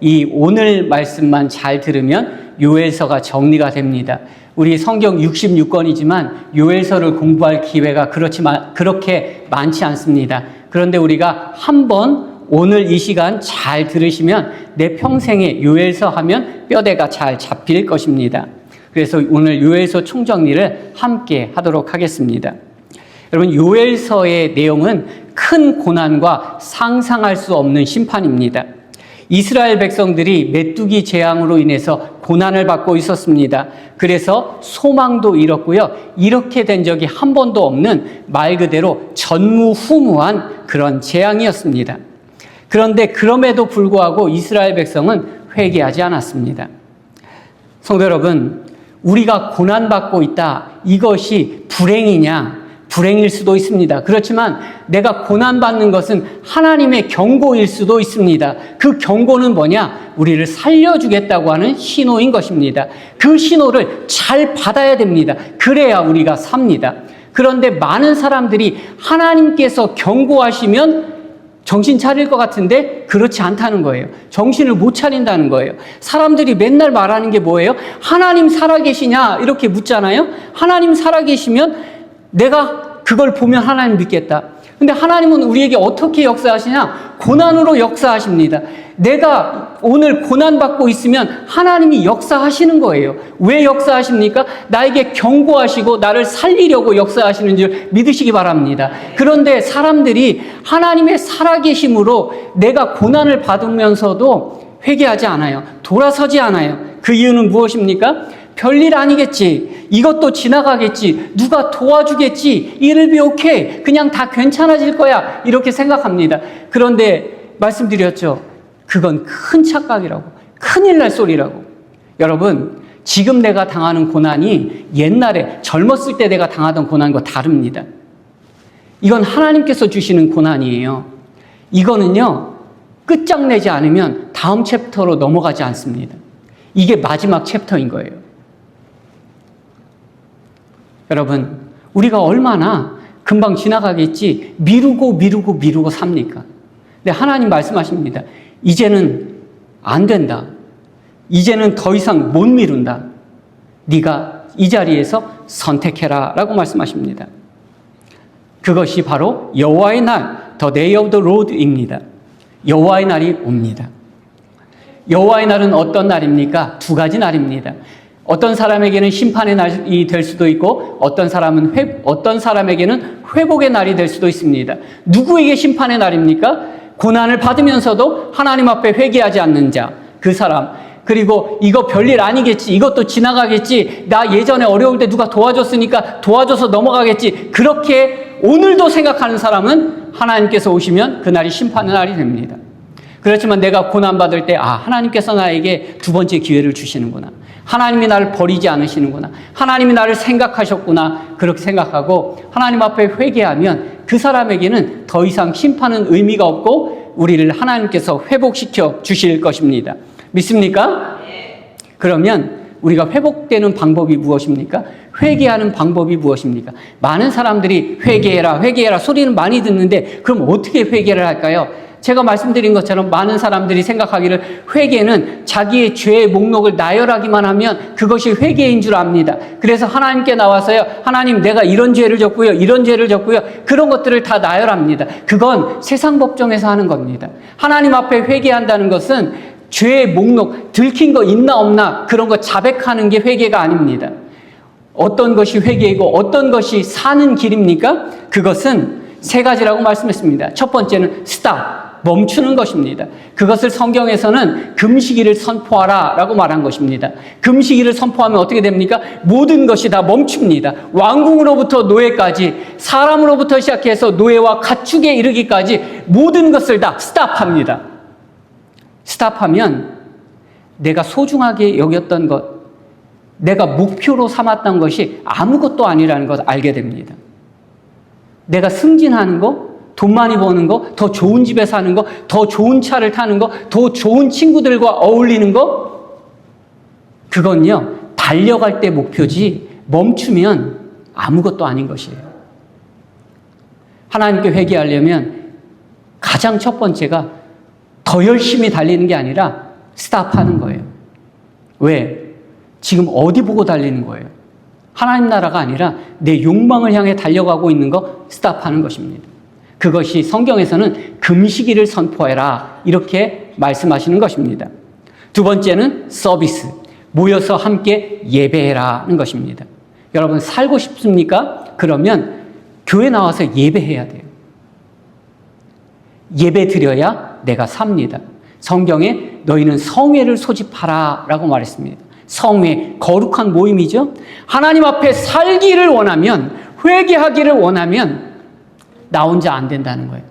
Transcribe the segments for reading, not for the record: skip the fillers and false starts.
이 오늘 말씀만 잘 들으면 요엘서가 정리가 됩니다. 우리 성경 66권이지만 요엘서를 공부할 기회가 그렇게 많지 않습니다. 그런데 우리가 한번 오늘 이 시간 잘 들으시면 내 평생에 요엘서 하면 뼈대가 잘 잡힐 것입니다. 그래서 오늘 요엘서 총정리를 함께 하도록 하겠습니다. 여러분, 요엘서의 내용은 큰 고난과 상상할 수 없는 심판입니다. 이스라엘 백성들이 메뚜기 재앙으로 인해서 고난을 받고 있었습니다. 그래서 소망도 잃었고요. 이렇게 된 적이 한 번도 없는 말 그대로 전무후무한 그런 재앙이었습니다. 그런데 그럼에도 불구하고 이스라엘 백성은 회개하지 않았습니다. 성도 여러분, 우리가 고난받고 있다, 이것이 불행이냐? 불행일 수도 있습니다. 그렇지만 내가 고난받는 것은 하나님의 경고일 수도 있습니다. 그 경고는 뭐냐? 우리를 살려주겠다고 하는 신호인 것입니다. 그 신호를 잘 받아야 됩니다. 그래야 우리가 삽니다. 그런데 많은 사람들이 하나님께서 경고하시면 정신 차릴 것 같은데 그렇지 않다는 거예요. 정신을 못 차린다는 거예요. 사람들이 맨날 말하는 게 뭐예요? 하나님 살아계시냐? 이렇게 묻잖아요. 하나님 살아계시면 내가 그걸 보면 하나님 믿겠다. 근데 하나님은 우리에게 어떻게 역사하시냐? 고난으로 역사하십니다. 내가 오늘 고난받고 있으면 하나님이 역사하시는 거예요. 왜 역사하십니까? 나에게 경고하시고 나를 살리려고 역사하시는 줄 믿으시기 바랍니다. 그런데 사람들이 하나님의 살아계심으로 내가 고난을 받으면서도 회개하지 않아요. 돌아서지 않아요. 그 이유는 무엇입니까? 별일 아니겠지. 이것도 지나가겠지. 누가 도와주겠지. It'll be okay. 그냥 다 괜찮아질 거야. 이렇게 생각합니다. 그런데 말씀드렸죠. 그건 큰 착각이라고. 큰일 날 소리라고. 여러분, 지금 내가 당하는 고난이 옛날에 젊었을 때 내가 당하던 고난과 다릅니다. 이건 하나님께서 주시는 고난이에요. 이거는요, 끝장내지 않으면 다음 챕터로 넘어가지 않습니다. 이게 마지막 챕터인 거예요. 여러분, 우리가 얼마나 금방 지나가겠지 미루고 삽니까? 근데 하나님 말씀하십니다. 이제는 안 된다. 이제는 더 이상 못 미룬다. 네가 이 자리에서 선택해라 라고 말씀하십니다. 그것이 바로 여호와의 날, The Day of the Lord입니다. 여호와의 날이 옵니다. 여호와의 날은 어떤 날입니까? 두 가지 날입니다. 어떤 사람에게는 심판의 날이 될 수도 있고 어떤 사람에게는 회복의 날이 될 수도 있습니다. 누구에게 심판의 날입니까? 고난을 받으면서도 하나님 앞에 회개하지 않는 자, 그 사람. 그리고 이거 별일 아니겠지. 이것도 지나가겠지. 나 예전에 어려울 때 누가 도와줬으니까 도와줘서 넘어가겠지. 그렇게 오늘도 생각하는 사람은 하나님께서 오시면 그날이 심판의 날이 됩니다. 그렇지만 내가 고난받을 때 하나님께서 나에게 두 번째 기회를 주시는구나. 하나님이 나를 버리지 않으시는구나. 하나님이 나를 생각하셨구나. 그렇게 생각하고 하나님 앞에 회개하면 그 사람에게는 더 이상 심판은 의미가 없고 우리를 하나님께서 회복시켜 주실 것입니다. 믿습니까? 그러면 우리가 회복되는 방법이 무엇입니까? 회개하는 방법이 무엇입니까? 많은 사람들이 회개해라 소리는 많이 듣는데 그럼 어떻게 회개를 할까요? 제가 말씀드린 것처럼 많은 사람들이 생각하기를 회개는 자기의 죄의 목록을 나열하기만 하면 그것이 회개인 줄 압니다. 그래서 하나님께 나와서요, 하나님 내가 이런 죄를 졌고요, 이런 죄를 졌고요, 그런 것들을 다 나열합니다. 그건 세상 법정에서 하는 겁니다. 하나님 앞에 회개한다는 것은 죄의 목록, 들킨 거 있나 없나 그런 거 자백하는 게 회개가 아닙니다. 어떤 것이 회개이고 어떤 것이 사는 길입니까? 그것은 세 가지라고 말씀했습니다. 첫 번째는 스탑. 멈추는 것입니다. 그것을 성경에서는 금식일을 선포하라 라고 말한 것입니다. 금식일을 선포하면 어떻게 됩니까? 모든 것이 다 멈춥니다. 왕궁으로부터 노예까지, 사람으로부터 시작해서 노예와 가축에 이르기까지 모든 것을 다 스탑합니다. 스탑하면 내가 소중하게 여겼던 것, 내가 목표로 삼았던 것이 아무것도 아니라는 것을 알게 됩니다. 내가 승진하는 거, 돈 많이 버는 거, 더 좋은 집에 사는 거, 더 좋은 차를 타는 거, 더 좋은 친구들과 어울리는 거, 그건요, 달려갈 때 목표지 멈추면 아무것도 아닌 것이에요. 하나님께 회개하려면 가장 첫 번째가 더 열심히 달리는 게 아니라 스탑하는 거예요. 왜? 지금 어디 보고 달리는 거예요? 하나님 나라가 아니라 내 욕망을 향해 달려가고 있는 거 스탑하는 것입니다. 그것이 성경에서는 금식일을 선포해라 이렇게 말씀하시는 것입니다. 두 번째는 서비스, 모여서 함께 예배해라는 것입니다. 여러분 살고 싶습니까? 그러면 교회 나와서 예배해야 돼요. 예배 드려야 내가 삽니다. 성경에 너희는 성회를 소집하라 라고 말했습니다. 성회, 거룩한 모임이죠. 하나님 앞에 살기를 원하면, 회개하기를 원하면 나 혼자 안 된다는 거예요.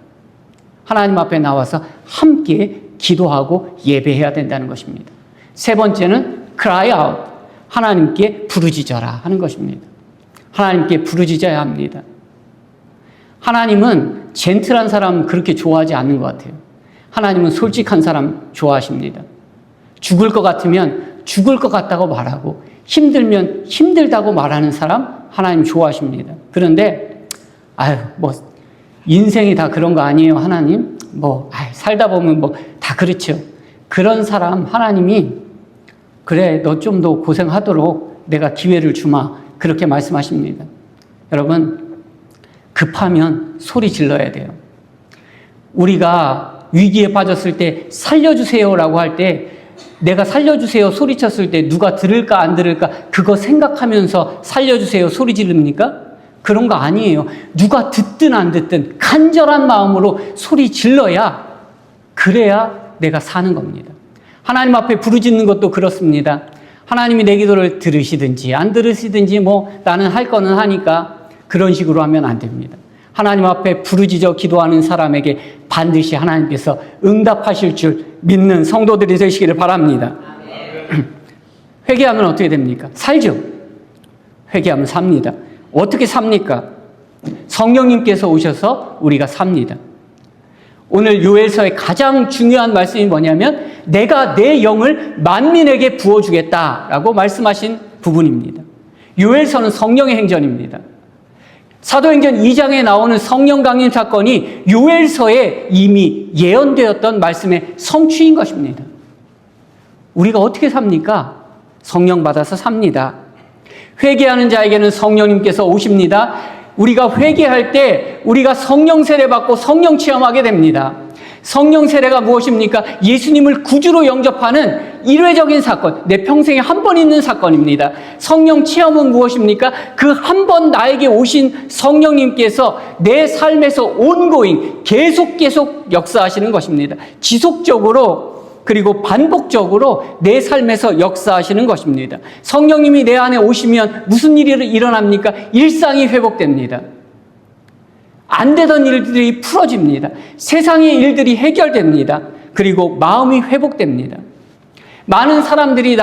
하나님 앞에 나와서 함께 기도하고 예배해야 된다는 것입니다. 세 번째는 cry out, 하나님께 부르짖어라 하는 것입니다. 하나님께 부르짖어야 합니다. 하나님은 젠틀한 사람 그렇게 좋아하지 않는 것 같아요. 하나님은 솔직한 사람 좋아하십니다. 죽을 것 같으면 죽을 것 같다고 말하고 힘들면 힘들다고 말하는 사람 하나님 좋아하십니다. 그런데 인생이 다 그런 거 아니에요, 하나님? 살다 보면 다 그렇죠. 그런 사람 하나님이 그래, 너 좀 더 고생하도록 내가 기회를 주마. 그렇게 말씀하십니다. 여러분, 급하면 소리 질러야 돼요. 우리가 위기에 빠졌을 때 살려주세요라고 할 때 내가 살려주세요 소리쳤을 때 누가 들을까 안 들을까 그거 생각하면서 살려주세요 소리 지릅니까? 그런 거 아니에요. 누가 듣든 안 듣든 간절한 마음으로 소리 질러야 그래야 내가 사는 겁니다. 하나님 앞에 부르짖는 것도 그렇습니다. 하나님이 내 기도를 들으시든지 안 들으시든지 나는 할 거는 하니까 그런 식으로 하면 안 됩니다. 하나님 앞에 부르짖어 기도하는 사람에게 반드시 하나님께서 응답하실 줄 믿는 성도들이 되시기를 바랍니다. 회개하면 어떻게 됩니까? 살죠. 회개하면 삽니다. 어떻게 삽니까? 성령님께서 오셔서 우리가 삽니다. 오늘 요엘서의 가장 중요한 말씀이 뭐냐면 내가 내 영을 만민에게 부어주겠다라고 말씀하신 부분입니다. 요엘서는 성령의 행전입니다. 사도행전 2장에 나오는 성령 강림 사건이 요엘서에 이미 예언되었던 말씀의 성취인 것입니다. 우리가 어떻게 삽니까? 성령 받아서 삽니다. 회개하는 자에게는 성령님께서 오십니다. 우리가 회개할 때 우리가 성령 세례 받고 성령 체험하게 됩니다. 성령 세례가 무엇입니까? 예수님을 구주로 영접하는 일회적인 사건, 내 평생에 한 번 있는 사건입니다. 성령 체험은 무엇입니까? 그 한 번 나에게 오신 성령님께서 내 삶에서 온고잉, 계속 역사하시는 것입니다. 지속적으로 그리고 반복적으로 내 삶에서 역사하시는 것입니다. 성령님이 내 안에 오시면 무슨 일이 일어납니까? 일상이 회복됩니다. 안 되던 일들이 풀어집니다. 세상의 일들이 해결됩니다. 그리고 마음이 회복됩니다. 많은 사람들이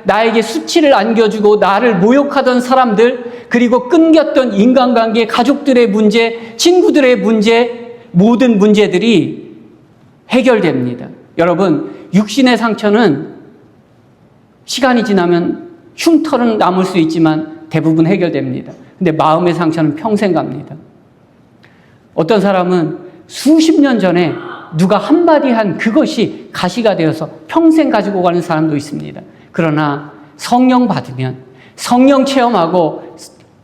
나에게 수치를 안겨주고 나를 모욕하던 사람들, 그리고 끊겼던 인간관계, 가족들의 문제, 친구들의 문제, 모든 문제들이 해결됩니다. 여러분, 육신의 상처는 시간이 지나면 흉터는 남을 수 있지만 대부분 해결됩니다. 근데 마음의 상처는 평생 갑니다. 어떤 사람은 수십 년 전에 누가 한마디 한 그것이 가시가 되어서 평생 가지고 가는 사람도 있습니다. 그러나 성령 받으면, 성령 체험하고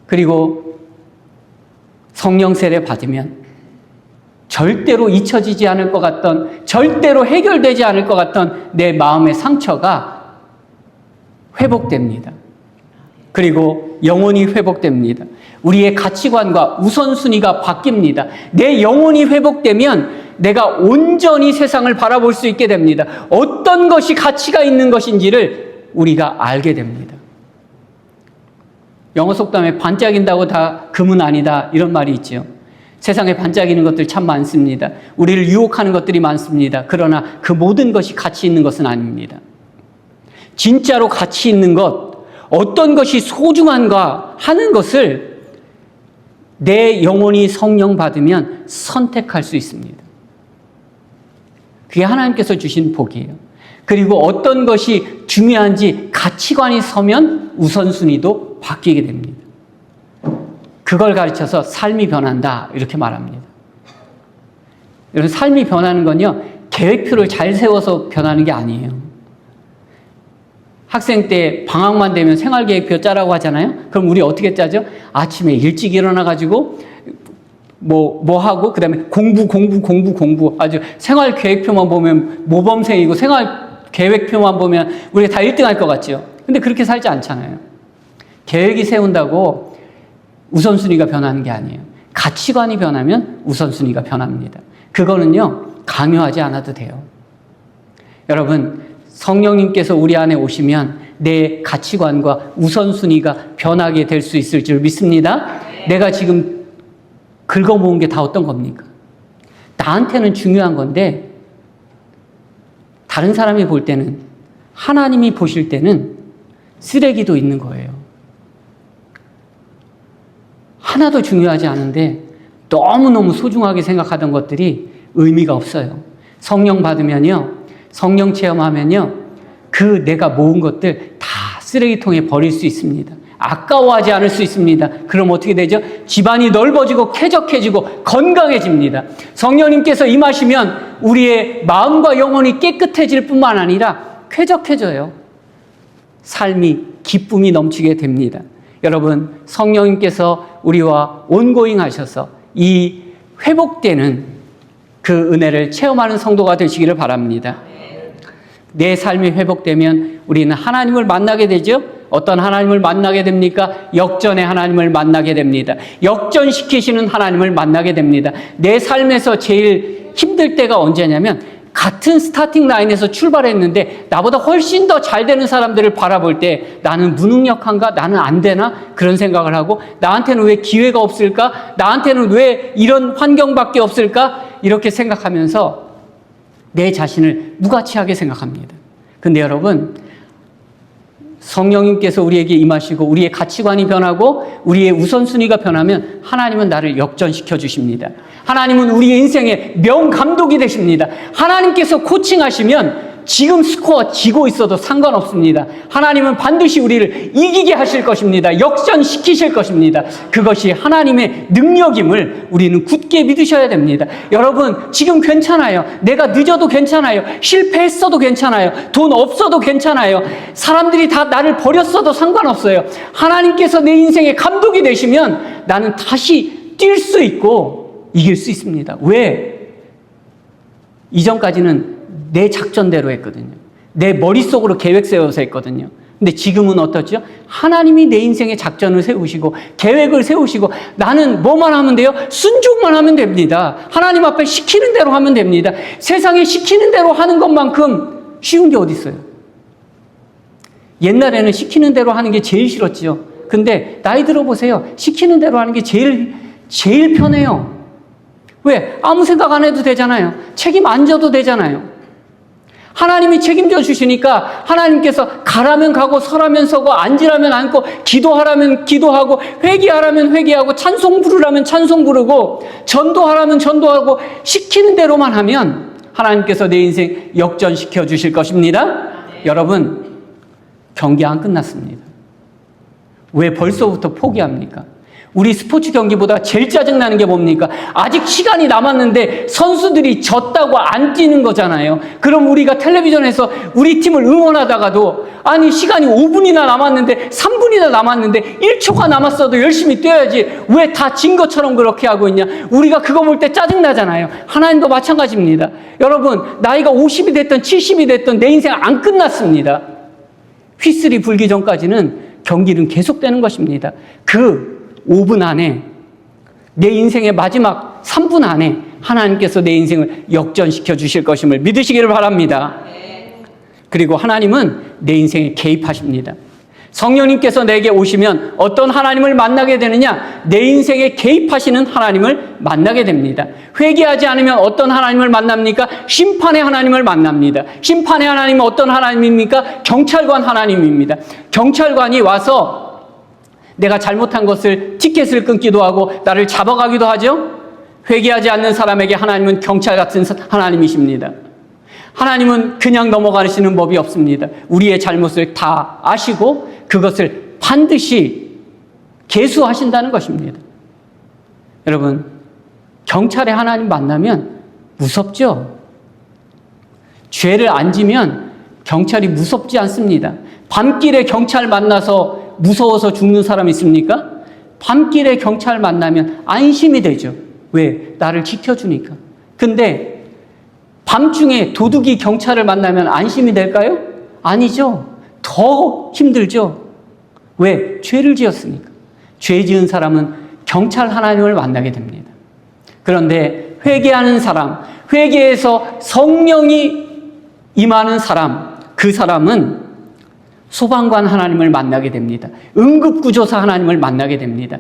그리고 성령 세례 받으면 절대로 잊혀지지 않을 것 같던, 절대로 해결되지 않을 것 같던 내 마음의 상처가 회복됩니다. 그리고 영혼이 회복됩니다. 우리의 가치관과 우선순위가 바뀝니다. 내 영혼이 회복되면 내가 온전히 세상을 바라볼 수 있게 됩니다. 어떤 것이 가치가 있는 것인지를 우리가 알게 됩니다. 영어 속담에 반짝인다고 다 금은 아니다 이런 말이 있죠. 세상에 반짝이는 것들 참 많습니다. 우리를 유혹하는 것들이 많습니다. 그러나 그 모든 것이 가치 있는 것은 아닙니다. 진짜로 가치 있는 것, 어떤 것이 소중한가 하는 것을 내 영혼이 성령 받으면 선택할 수 있습니다. 그게 하나님께서 주신 복이에요. 그리고 어떤 것이 중요한지 가치관이 서면 우선순위도 바뀌게 됩니다. 그걸 가르쳐서 삶이 변한다 이렇게 말합니다. 여러분, 삶이 변하는 건요 계획표를 잘 세워서 변하는 게 아니에요. 학생 때 방학만 되면 생활계획표 짜라고 하잖아요. 그럼 우리 어떻게 짜죠? 아침에 일찍 일어나가지고 뭐 하고 그다음에 공부 아주 생활계획표만 보면 모범생이고 생활계획표만 보면 우리가 다 1등 할 것 같죠. 근데 그렇게 살지 않잖아요. 계획이 세운다고 우선순위가 변하는 게 아니에요. 가치관이 변하면 우선순위가 변합니다. 그거는요, 강요하지 않아도 돼요. 여러분, 성령님께서 우리 안에 오시면 내 가치관과 우선순위가 변하게 될 수 있을 줄 믿습니다. 내가 지금 긁어모은 게 다 어떤 겁니까? 나한테는 중요한 건데 다른 사람이 볼 때는, 하나님이 보실 때는 쓰레기도 있는 거예요. 하나도 중요하지 않은데 너무너무 소중하게 생각하던 것들이 의미가 없어요. 성령 받으면요, 성령 체험하면요, 그 내가 모은 것들 다 쓰레기통에 버릴 수 있습니다. 아까워하지 않을 수 있습니다. 그럼 어떻게 되죠? 집안이 넓어지고 쾌적해지고 건강해집니다. 성령님께서 임하시면 우리의 마음과 영혼이 깨끗해질 뿐만 아니라 쾌적해져요. 삶이 기쁨이 넘치게 됩니다. 여러분, 성령님께서 우리와 온고잉 하셔서 이 회복되는 그 은혜를 체험하는 성도가 되시기를 바랍니다. 내 삶이 회복되면 우리는 하나님을 만나게 되죠. 어떤 하나님을 만나게 됩니까? 역전의 하나님을 만나게 됩니다. 역전시키시는 하나님을 만나게 됩니다. 내 삶에서 제일 힘들 때가 언제냐면, 같은 스타팅 라인에서 출발했는데 나보다 훨씬 더 잘 되는 사람들을 바라볼 때 나는 무능력한가? 나는 안 되나? 그런 생각을 하고, 나한테는 왜 기회가 없을까? 나한테는 왜 이런 환경밖에 없을까? 이렇게 생각하면서 내 자신을 무가치하게 생각합니다. 근데 여러분, 성령님께서 우리에게 임하시고 우리의 가치관이 변하고 우리의 우선순위가 변하면 하나님은 나를 역전시켜 주십니다. 하나님은 우리의 인생의 명감독이 되십니다. 하나님께서 코칭하시면 지금 스코어 지고 있어도 상관없습니다. 하나님은 반드시 우리를 이기게 하실 것입니다. 역전시키실 것입니다. 그것이 하나님의 능력임을 우리는 굳게 믿으셔야 됩니다. 여러분, 지금 괜찮아요. 내가 늦어도 괜찮아요. 실패했어도 괜찮아요. 돈 없어도 괜찮아요. 사람들이 다 나를 버렸어도 상관없어요. 하나님께서 내 인생의 감독이 되시면 나는 다시 뛸 수 있고 이길 수 있습니다. 왜? 이전까지는 내 작전대로 했거든요. 내 머릿속으로 계획 세워서 했거든요. 근데 지금은 어떻죠? 하나님이 내 인생의 작전을 세우시고 계획을 세우시고 나는 뭐만 하면 돼요? 순종만 하면 됩니다. 하나님 앞에 시키는 대로 하면 됩니다. 세상에 시키는 대로 하는 것만큼 쉬운 게 어디 있어요? 옛날에는 시키는 대로 하는 게 제일 싫었지요. 근데 나이 들어보세요. 시키는 대로 하는 게 제일 편해요. 왜? 아무 생각 안 해도 되잖아요. 책임 안 져도 되잖아요. 하나님이 책임져 주시니까 하나님께서 가라면 가고 서라면 서고 앉으라면 앉고 기도하라면 기도하고 회개하라면 회개하고 찬송 부르라면 찬송 부르고 전도하라면 전도하고 시키는 대로만 하면 하나님께서 내 인생 역전시켜 주실 것입니다. 여러분, 경기 안 끝났습니다. 왜 벌써부터 포기합니까? 우리 스포츠 경기보다 제일 짜증나는 게 뭡니까? 아직 시간이 남았는데 선수들이 졌다고 안 뛰는 거잖아요. 그럼 우리가 텔레비전에서 우리 팀을 응원하다가도, 아니 시간이 5분이나 남았는데 3분이나 남았는데 1초가 남았어도 열심히 뛰어야지 왜 다 진 것처럼 그렇게 하고 있냐? 우리가 그거 볼 때 짜증나잖아요. 하나님도 마찬가지입니다. 여러분, 나이가 50이 됐든 70이 됐든 내 인생 안 끝났습니다. 휘슬이 불기 전까지는 경기는 계속되는 것입니다. 그 5분 안에, 내 인생의 마지막 3분 안에 하나님께서 내 인생을 역전시켜 주실 것임을 믿으시기를 바랍니다. 그리고 하나님은 내 인생에 개입하십니다. 성령님께서 내게 오시면 어떤 하나님을 만나게 되느냐? 내 인생에 개입하시는 하나님을 만나게 됩니다. 회개하지 않으면 어떤 하나님을 만납니까? 심판의 하나님을 만납니다. 심판의 하나님은 어떤 하나님입니까? 경찰관 하나님입니다. 경찰관이 와서 내가 잘못한 것을 티켓을 끊기도 하고 나를 잡아가기도 하죠. 회개하지 않는 사람에게 하나님은 경찰 같은 하나님이십니다. 하나님은 그냥 넘어가시는 법이 없습니다. 우리의 잘못을 다 아시고 그것을 반드시 계수하신다는 것입니다. 여러분, 경찰의 하나님 만나면 무섭죠? 죄를 안 지면 경찰이 무섭지 않습니다. 밤길에 경찰 만나서 무서워서 죽는 사람 있습니까? 밤길에 경찰 만나면 안심이 되죠. 왜? 나를 지켜주니까. 근데 밤중에 도둑이 경찰을 만나면 안심이 될까요? 아니죠. 더 힘들죠. 왜? 죄를 지었으니까. 죄 지은 사람은 경찰 하나님을 만나게 됩니다. 그런데 회개하는 사람, 회개해서 성령이 임하는 사람, 그 사람은 소방관 하나님을 만나게 됩니다. 응급구조사 하나님을 만나게 됩니다.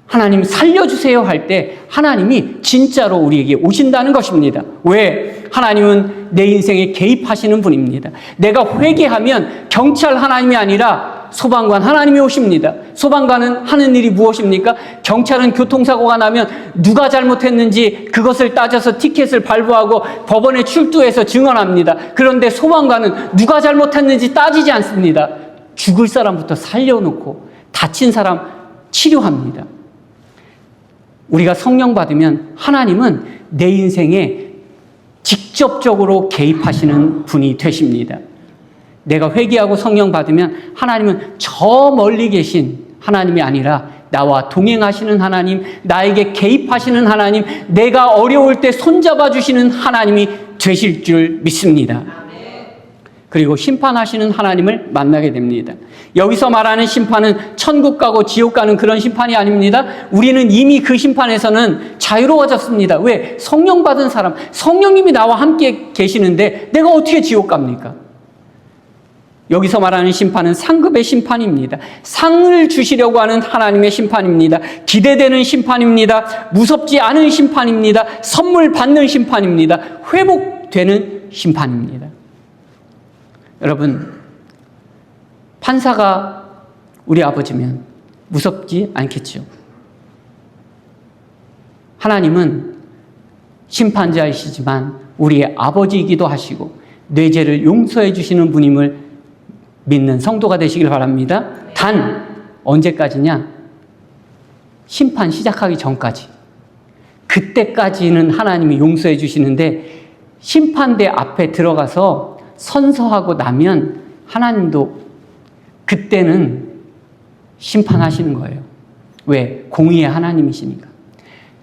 하나님 살려주세요 할 때 하나님이 진짜로 우리에게 오신다는 것입니다. 왜? 하나님은 내 인생에 개입하시는 분입니다. 내가 회개하면 경찰 하나님이 아니라 소방관 하나님이 오십니다. 소방관은 하는 일이 무엇입니까? 경찰은 교통사고가 나면 누가 잘못했는지 그것을 따져서 티켓을 발부하고 법원에 출두해서 증언합니다. 그런데 소방관은 누가 잘못했는지 따지지 않습니다. 죽을 사람부터 살려놓고 다친 사람 치료합니다. 우리가 성령 받으면 하나님은 내 인생에 직접적으로 개입하시는 분이 되십니다. 내가 회개하고 성령 받으면 하나님은 저 멀리 계신 하나님이 아니라 나와 동행하시는 하나님, 나에게 개입하시는 하나님, 내가 어려울 때 손잡아 주시는 하나님이 되실 줄 믿습니다. 그리고 심판하시는 하나님을 만나게 됩니다. 여기서 말하는 심판은 천국 가고 지옥 가는 그런 심판이 아닙니다. 우리는 이미 그 심판에서는 자유로워졌습니다. 왜? 성령 받은 사람, 성령님이 나와 함께 계시는데 내가 어떻게 지옥 갑니까? 여기서 말하는 심판은 상급의 심판입니다. 상을 주시려고 하는 하나님의 심판입니다. 기대되는 심판입니다. 무섭지 않은 심판입니다. 선물 받는 심판입니다. 회복되는 심판입니다. 여러분, 판사가 우리 아버지면 무섭지 않겠죠. 하나님은 심판자이시지만 우리의 아버지이기도 하시고 내 죄를 용서해 주시는 분임을 믿는 성도가 되시길 바랍니다. 단 언제까지냐? 심판 시작하기 전까지. 그때까지는 하나님이 용서해 주시는데 심판대 앞에 들어가서 선서하고 나면 하나님도 그때는 심판하시는 거예요. 왜? 공의의 하나님이시니까.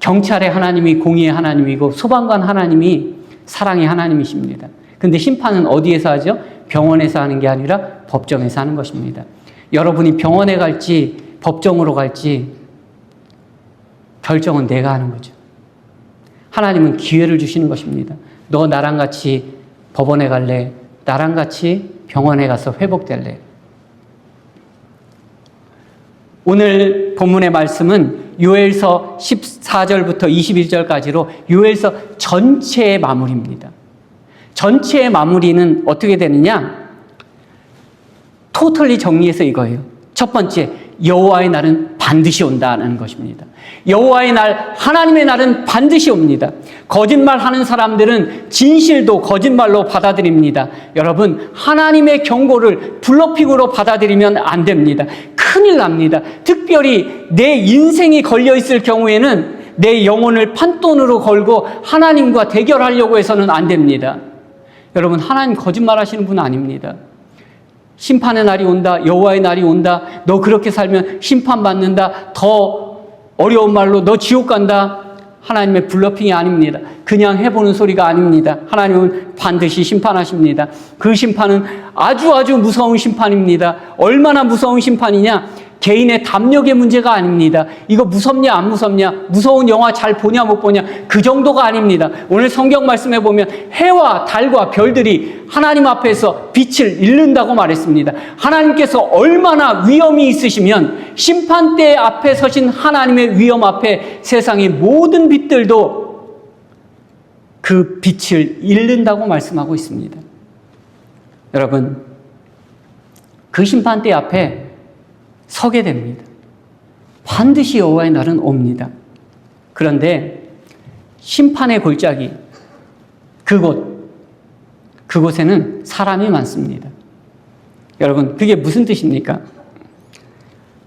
경찰의 하나님이 공의의 하나님이고 소방관 하나님이 사랑의 하나님이십니다. 근데 심판은 어디에서 하죠? 병원에서 하는 게 아니라 법정에서 하는 것입니다. 여러분이 병원에 갈지 법정으로 갈지 결정은 내가 하는 거죠. 하나님은 기회를 주시는 것입니다. 너 나랑 같이 법원에 갈래? 나랑 같이 병원에 가서 회복될래? 오늘 본문의 말씀은 요엘서 14절부터 21절까지로 요엘서 전체의 마무리입니다. 전체의 마무리는 어떻게 되느냐? 토털리 정리해서 이거예요. 첫 번째, 여호와의 날은 반드시 온다는 것입니다. 여호와의 날, 하나님의 날은 반드시 옵니다. 거짓말하는 사람들은 진실도 거짓말로 받아들입니다. 여러분, 하나님의 경고를 블러핑으로 받아들이면 안 됩니다. 큰일 납니다. 특별히 내 인생이 걸려 있을 경우에는 내 영혼을 판돈으로 걸고 하나님과 대결하려고 해서는 안 됩니다. 여러분, 하나님 거짓말하시는 분 아닙니다. 심판의 날이 온다, 여호와의 날이 온다, 너 그렇게 살면 심판받는다, 더 어려운 말로 너 지옥 간다. 하나님의 블러핑이 아닙니다. 그냥 해보는 소리가 아닙니다. 하나님은 반드시 심판하십니다. 그 심판은 아주 무서운 심판입니다. 얼마나 무서운 심판이냐? 개인의 담력의 문제가 아닙니다. 이거 무섭냐 안 무섭냐, 무서운 영화 잘 보냐 못 보냐, 그 정도가 아닙니다. 오늘 성경 말씀에 보면 해와 달과 별들이 하나님 앞에서 빛을 잃는다고 말했습니다. 하나님께서 얼마나 위엄이 있으시면 심판대 앞에 서신 하나님의 위엄 앞에 세상의 모든 빛들도 그 빛을 잃는다고 말씀하고 있습니다. 여러분, 그 심판대 앞에 서게 됩니다. 반드시 여호와의 날은 옵니다. 그런데 심판의 골짜기, 그곳에는 사람이 많습니다. 여러분, 그게 무슨 뜻입니까?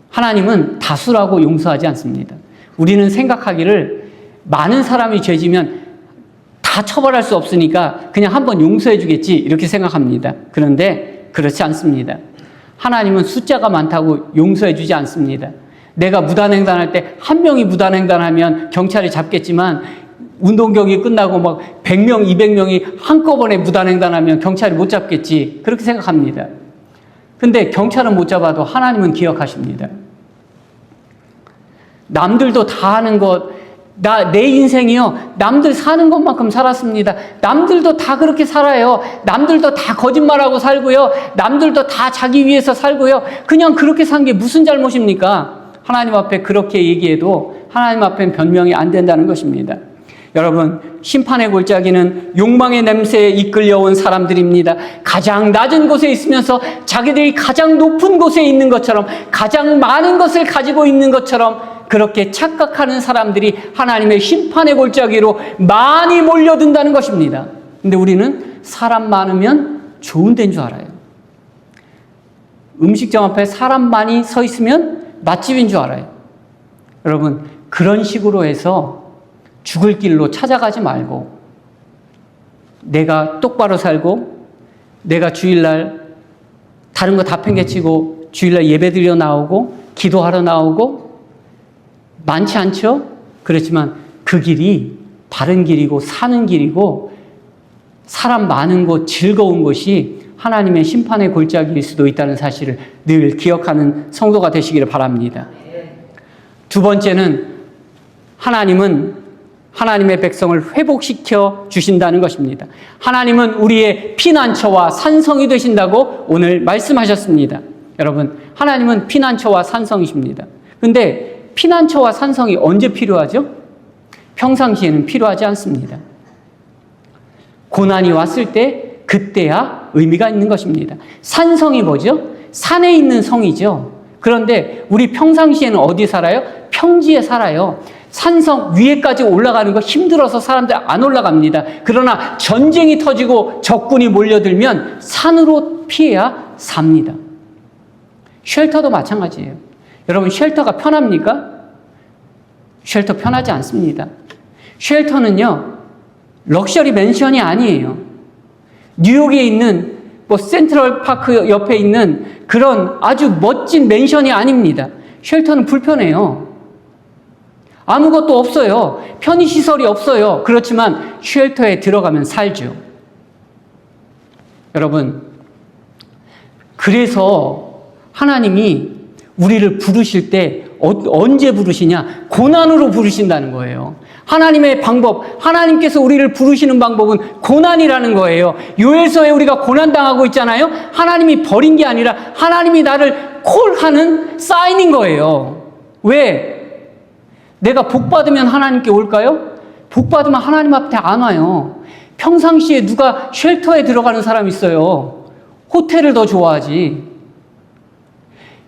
하나님은 다수라고 용서하지 않습니다. 우리는 생각하기를 많은 사람이 죄지면 다 다 처벌할 수 없으니까 그냥 한번 용서해 주겠지 이렇게 생각합니다. 그런데 그렇지 않습니다. 하나님은 숫자가 많다고 용서해 주지 않습니다. 내가 무단횡단할 때 한 명이 무단횡단하면 경찰이 잡겠지만 운동 경기 끝나고 막 100명, 200명이 한꺼번에 무단횡단하면 경찰이 못 잡겠지 그렇게 생각합니다. 근데 경찰은 못 잡아도 하나님은 기억하십니다. 남들도 다 하는 것, 내 인생이요, 남들 사는 것만큼 살았습니다. 남들도 다 그렇게 살아요. 남들도 다 거짓말하고 살고요. 남들도 다 자기 위해서 살고요. 그냥 그렇게 산 게 무슨 잘못입니까? 하나님 앞에 그렇게 얘기해도 하나님 앞엔 변명이 안 된다는 것입니다. 여러분, 심판의 골짜기는 욕망의 냄새에 이끌려온 사람들입니다. 가장 낮은 곳에 있으면서 자기들이 가장 높은 곳에 있는 것처럼, 가장 많은 것을 가지고 있는 것처럼 그렇게 착각하는 사람들이 하나님의 심판의 골짜기로 많이 몰려든다는 것입니다. 근데 우리는 사람 많으면 좋은 데인 줄 알아요. 음식점 앞에 사람 많이 서 있으면 맛집인 줄 알아요. 여러분, 그런 식으로 해서 죽을 길로 찾아가지 말고 내가 똑바로 살고 내가 주일날 다른 거 다 팽개치고 주일날 예배드려 나오고 기도하러 나오고 많지 않죠? 그렇지만 그 길이 바른 길이고 사는 길이고 사람 많은 곳, 즐거운 곳이 하나님의 심판의 골짜기일 수도 있다는 사실을 늘 기억하는 성도가 되시기를 바랍니다. 두 번째는 하나님은 하나님의 백성을 회복시켜 주신다는 것입니다. 하나님은 우리의 피난처와 산성이 되신다고 오늘 말씀하셨습니다. 여러분, 하나님은 피난처와 산성이십니다. 근데 피난처와 산성이 언제 필요하죠? 평상시에는 필요하지 않습니다. 고난이 왔을 때 그때야 의미가 있는 것입니다. 산성이 뭐죠? 산에 있는 성이죠. 그런데 우리 평상시에는 어디 살아요? 평지에 살아요. 산성 위에까지 올라가는 거 힘들어서 사람들 안 올라갑니다. 그러나 전쟁이 터지고 적군이 몰려들면 산으로 피해야 삽니다. 쉘터도 마찬가지예요. 여러분, 쉘터가 편합니까? 쉘터 편하지 않습니다. 쉘터는요, 럭셔리 맨션이 아니에요. 뉴욕에 있는 센트럴 파크 옆에 있는 그런 아주 멋진 맨션이 아닙니다. 쉘터는 불편해요. 아무것도 없어요. 편의시설이 없어요. 그렇지만 쉘터에 들어가면 살죠. 여러분, 그래서 하나님이 우리를 부르실 때 언제 부르시냐? 고난으로 부르신다는 거예요. 하나님의 방법, 하나님께서 우리를 부르시는 방법은 고난이라는 거예요. 요엘서에 우리가 고난당하고 있잖아요. 하나님이 버린 게 아니라 하나님이 나를 콜하는 사인인 거예요. 왜? 내가 복 받으면 하나님께 올까요? 복 받으면 하나님 앞에 안 와요. 평상시에 누가 쉘터에 들어가는 사람 있어요. 호텔을 더 좋아하지.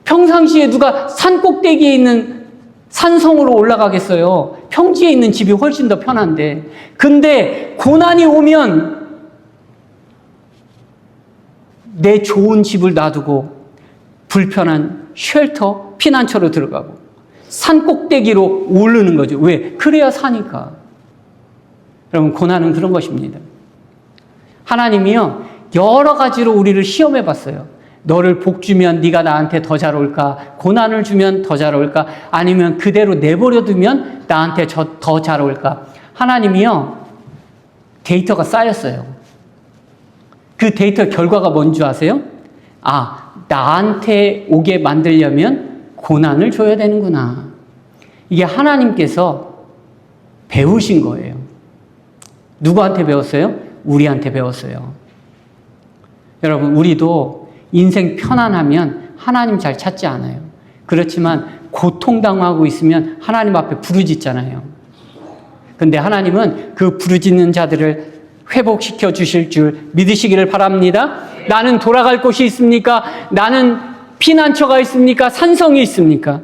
평상시에 누가 산 꼭대기에 있는 산성으로 올라가겠어요. 평지에 있는 집이 훨씬 더 편한데. 근데 고난이 오면 내 좋은 집을 놔두고 불편한 쉘터, 피난처로 들어가고 산 꼭대기로 오르는 거죠. 왜? 그래야 사니까. 여러분, 고난은 그런 것입니다. 하나님이요, 여러 가지로 우리를 시험해 봤어요. 너를 복 주면 네가 나한테 더 잘 올까? 고난을 주면 더 잘 올까? 아니면 그대로 내버려 두면 나한테 더 잘 올까? 하나님이요, 데이터가 쌓였어요. 그 데이터 결과가 뭔지 아세요? 아, 나한테 오게 만들려면 고난을 줘야 되는구나. 이게 하나님께서 배우신 거예요. 누구한테 배웠어요? 우리한테 배웠어요. 여러분, 우리도 인생 편안하면 하나님 잘 찾지 않아요. 그렇지만 고통당하고 있으면 하나님 앞에 부르짖잖아요. 근데 하나님은 그 부르짖는 자들을 회복시켜 주실 줄 믿으시기를 바랍니다. 나는 돌아갈 곳이 있습니까? 나는 피난처가 있습니까? 산성이 있습니까?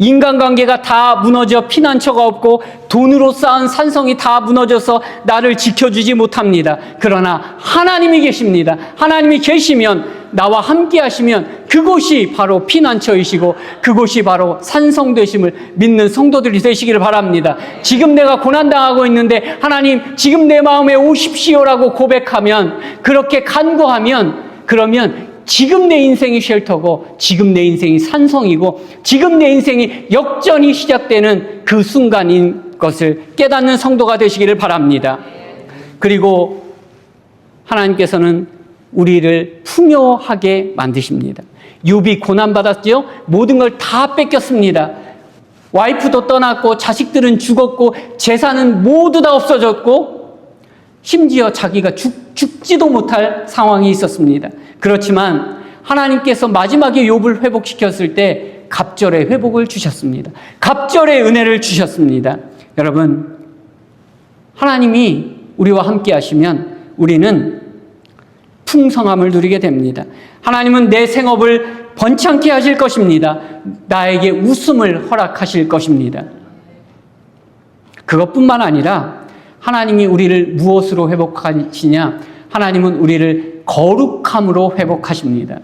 인간관계가 다 무너져 피난처가 없고 돈으로 쌓은 산성이 다 무너져서 나를 지켜주지 못합니다. 그러나 하나님이 계십니다. 하나님이 계시면, 나와 함께 하시면 그곳이 바로 피난처이시고 그곳이 바로 산성 되심을 믿는 성도들이 되시기를 바랍니다. 지금 내가 고난당하고 있는데 하나님 지금 내 마음에 오십시오라고 고백하면, 그렇게 간구하면, 그러면 지금 내 인생이 쉘터고 지금 내 인생이 산성이고 지금 내 인생이 역전이 시작되는 그 순간인 것을 깨닫는 성도가 되시기를 바랍니다. 그리고 하나님께서는 우리를 풍요하게 만드십니다. 욥이 고난받았죠? 모든 걸 다 뺏겼습니다. 와이프도 떠났고 자식들은 죽었고 재산은 모두 다 없어졌고 심지어 자기가 죽지도 못할 상황이 있었습니다. 그렇지만 하나님께서 마지막에 욥을 회복시켰을 때 갑절의 회복을 주셨습니다. 갑절의 은혜를 주셨습니다. 여러분, 하나님이 우리와 함께 하시면 우리는 풍성함을 누리게 됩니다. 하나님은 내 생업을 번창케 하실 것입니다. 나에게 웃음을 허락하실 것입니다. 그것뿐만 아니라 하나님이 우리를 무엇으로 회복하시냐? 하나님은 우리를 거룩함으로 회복하십니다.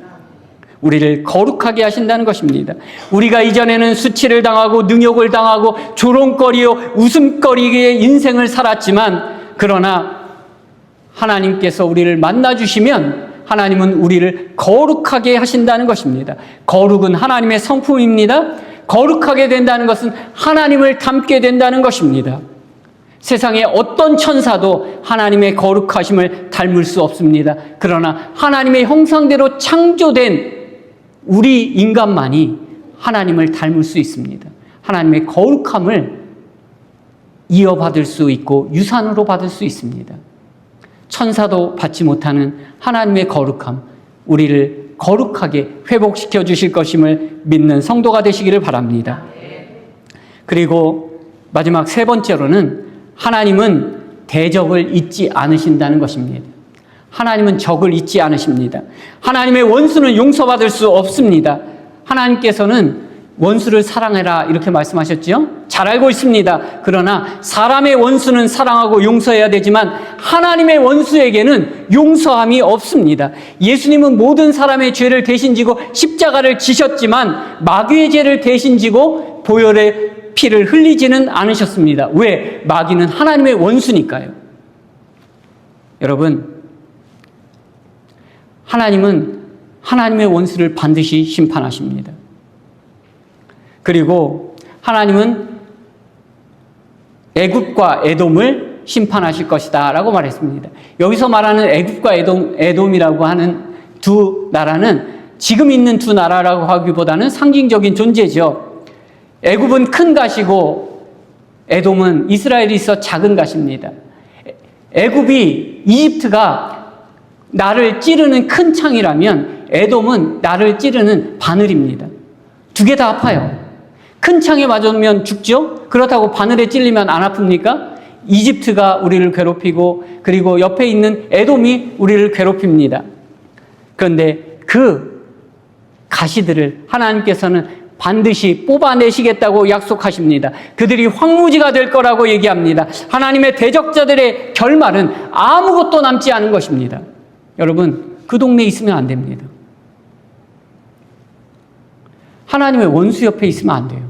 우리를 거룩하게 하신다는 것입니다. 우리가 이전에는 수치를 당하고 능욕을 당하고 조롱거리요 웃음거리의 인생을 살았지만, 그러나 하나님께서 우리를 만나주시면 하나님은 우리를 거룩하게 하신다는 것입니다. 거룩은 하나님의 성품입니다. 거룩하게 된다는 것은 하나님을 닮게 된다는 것입니다. 세상에 어떤 천사도 하나님의 거룩하심을 닮을 수 없습니다. 그러나 하나님의 형상대로 창조된 우리 인간만이 하나님을 닮을 수 있습니다. 하나님의 거룩함을 이어받을 수 있고 유산으로 받을 수 있습니다. 천사도 받지 못하는 하나님의 거룩함, 우리를 거룩하게 회복시켜 주실 것임을 믿는 성도가 되시기를 바랍니다. 그리고 마지막 세 번째로는 하나님은 대적을 잊지 않으신다는 것입니다. 하나님은 적을 잊지 않으십니다. 하나님의 원수는 용서받을 수 없습니다. 하나님께서는 원수를 사랑해라 이렇게 말씀하셨죠? 잘 알고 있습니다. 그러나 사람의 원수는 사랑하고 용서해야 되지만 하나님의 원수에게는 용서함이 없습니다. 예수님은 모든 사람의 죄를 대신 지고 십자가를 지셨지만 마귀의 죄를 대신 지고 보혈의 피를 흘리지는 않으셨습니다. 왜? 마귀는 하나님의 원수니까요. 여러분, 하나님은 하나님의 원수를 반드시 심판하십니다. 그리고 하나님은 애굽과 에돔을 심판하실 것이다 라고 말했습니다. 여기서 말하는 애굽과 에돔이라고 하는 두 나라는 지금 있는 두 나라라고 하기보다는 상징적인 존재죠. 애굽은 큰 갓이고 에돔은 이스라엘이 있어 작은 갓입니다. 애굽이 이집트가 나를 찌르는 큰 창이라면 에돔은 나를 찌르는 바늘입니다. 두 개 다 아파요. 큰 창에 맞으면 죽죠? 그렇다고 바늘에 찔리면 안 아픕니까? 이집트가 우리를 괴롭히고 그리고 옆에 있는 에돔이 우리를 괴롭힙니다. 그런데 그 가시들을 하나님께서는 반드시 뽑아내시겠다고 약속하십니다. 그들이 황무지가 될 거라고 얘기합니다. 하나님의 대적자들의 결말은 아무것도 남지 않은 것입니다. 여러분, 그 동네에 있으면 안 됩니다. 하나님의 원수 옆에 있으면 안 돼요.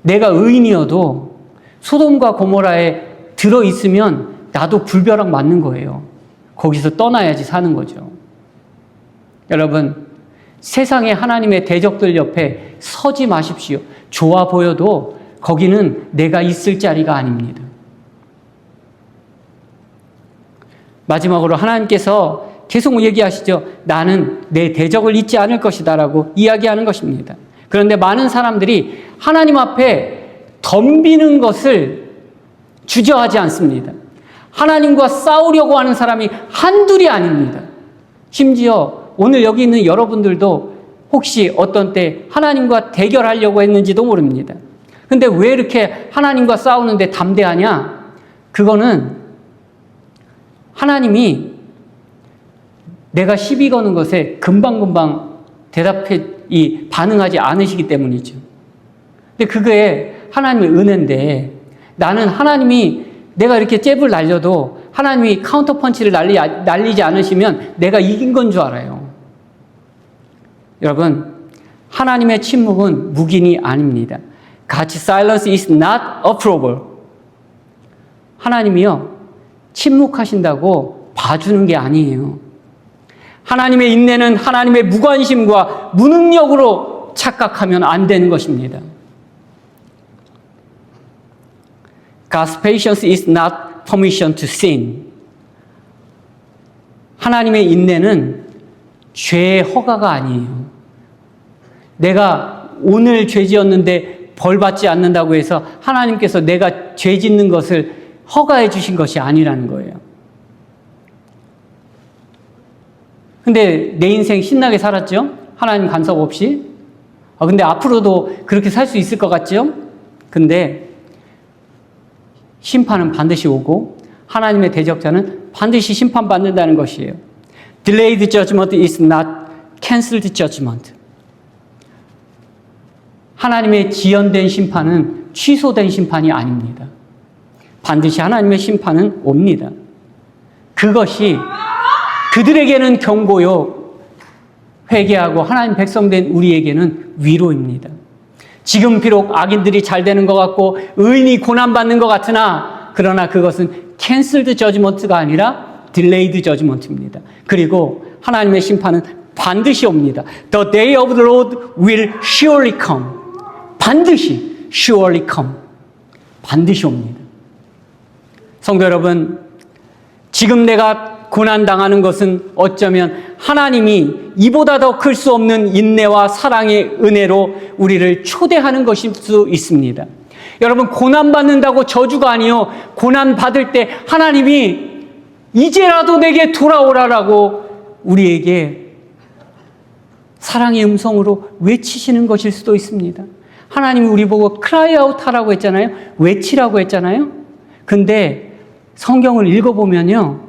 내가 의인이어도 소돔과 고모라에 들어있으면 나도 불벼락 맞는 거예요. 거기서 떠나야지 사는 거죠. 여러분, 세상에 하나님의 대적들 옆에 서지 마십시오. 좋아 보여도 거기는 내가 있을 자리가 아닙니다. 마지막으로 하나님께서 계속 얘기하시죠. 나는 내 대적을 잊지 않을 것이다 라고 이야기하는 것입니다. 그런데 많은 사람들이 하나님 앞에 덤비는 것을 주저하지 않습니다. 하나님과 싸우려고 하는 사람이 한둘이 아닙니다. 심지어 오늘 여기 있는 여러분들도 혹시 어떤 때 하나님과 대결하려고 했는지도 모릅니다. 근데 왜 이렇게 하나님과 싸우는데 담대하냐? 그거는 하나님이 내가 시비 거는 것에 금방금방 반응하지 않으시기 때문이죠. 근데 그게 하나님의 은혜인데 나는 하나님이 내가 이렇게 잽을 날려도 하나님이 카운터 펀치를 날리지 않으시면 내가 이긴 건 줄 알아요. 여러분, 하나님의 침묵은 묵인이 아닙니다. God's silence is not approval. 하나님이요, 침묵하신다고 봐주는 게 아니에요. 하나님의 인내는 하나님의 무관심과 무능력으로 착각하면 안 되는 것입니다. God's patience is not permission to sin. 하나님의 인내는 죄의 허가가 아니에요. 내가 오늘 죄 지었는데 벌 받지 않는다고 해서 하나님께서 내가 죄 짓는 것을 허가해 주신 것이 아니라는 거예요. 근데 내 인생 신나게 살았죠? 하나님 간섭 없이. 근데 앞으로도 그렇게 살 수 있을 것 같죠? 근데 심판은 반드시 오고 하나님의 대적자는 반드시 심판받는다는 것이에요. Delayed judgment is not canceled judgment. 하나님의 지연된 심판은 취소된 심판이 아닙니다. 반드시 하나님의 심판은 옵니다. 그것이 그들에게는 경고요, 회개하고 하나님 백성된 우리에게는 위로입니다. 지금 비록 악인들이 잘 되는 것 같고 의인이 고난받는 것 같으나 그러나 그것은 canceled judgment가 아니라 delayed judgment입니다. 그리고 하나님의 심판은 반드시 옵니다. The day of the Lord will surely come. 반드시 surely come. 반드시 옵니다. 성도 여러분, 지금 내가 고난당하는 것은 어쩌면 하나님이 이보다 더 클 수 없는 인내와 사랑의 은혜로 우리를 초대하는 것일 수 있습니다. 여러분, 고난받는다고 저주가 아니요, 고난받을 때 하나님이 이제라도 내게 돌아오라라고 우리에게 사랑의 음성으로 외치시는 것일 수도 있습니다. 하나님이 우리 보고 cry out 하라고 했잖아요. 외치라고 했잖아요. 근데 성경을 읽어보면요,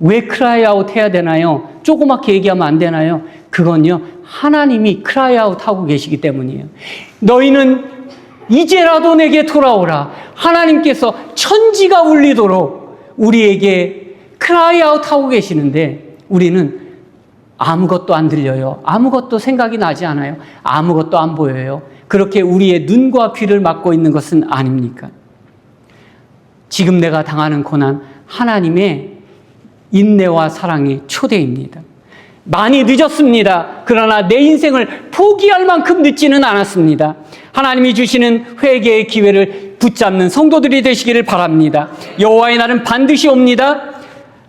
왜 cry out 해야 되나요? 조그맣게 얘기하면 안 되나요? 그건요, 하나님이 cry out 하고 계시기 때문이에요. 너희는 이제라도 내게 돌아오라. 하나님께서 천지가 울리도록 우리에게 cry out 하고 계시는데 우리는 아무것도 안 들려요. 아무것도 생각이 나지 않아요. 아무것도 안 보여요. 그렇게 우리의 눈과 귀를 막고 있는 것은 아닙니까? 지금 내가 당하는 고난, 하나님의 인내와 사랑의 초대입니다. 많이 늦었습니다. 그러나 내 인생을 포기할 만큼 늦지는 않았습니다. 하나님이 주시는 회개의 기회를 붙잡는 성도들이 되시기를 바랍니다. 여호와의 날은 반드시 옵니다.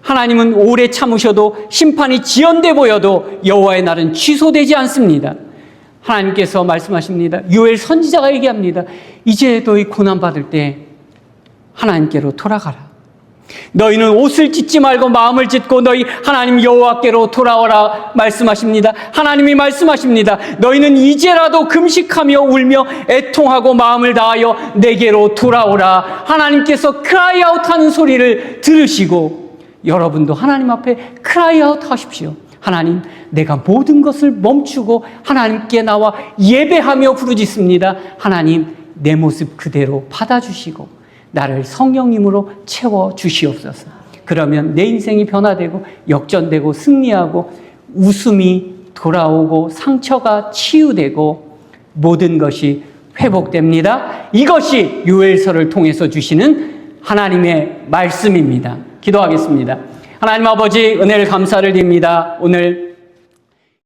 하나님은 오래 참으셔도 심판이 지연돼 보여도 여호와의 날은 취소되지 않습니다. 하나님께서 말씀하십니다. 요엘 선지자가 얘기합니다. 이제 너희 고난받을 때 하나님께로 돌아가라. 너희는 옷을 찢지 말고 마음을 찢고 너희 하나님 여호와께로 돌아오라 말씀하십니다. 하나님이 말씀하십니다. 너희는 이제라도 금식하며 울며 애통하고 마음을 다하여 내게로 돌아오라. 하나님께서 cry out 하는 소리를 들으시고 여러분도 하나님 앞에 cry out 하십시오. 하나님, 내가 모든 것을 멈추고 하나님께 나와 예배하며 부르짖습니다. 하나님, 내 모습 그대로 받아주시고 나를 성령님으로 채워주시옵소서. 그러면 내 인생이 변화되고 역전되고 승리하고 웃음이 돌아오고 상처가 치유되고 모든 것이 회복됩니다. 이것이 요엘서를 통해서 주시는 하나님의 말씀입니다. 기도하겠습니다. 하나님 아버지, 은혜를 감사를 드립니다. 오늘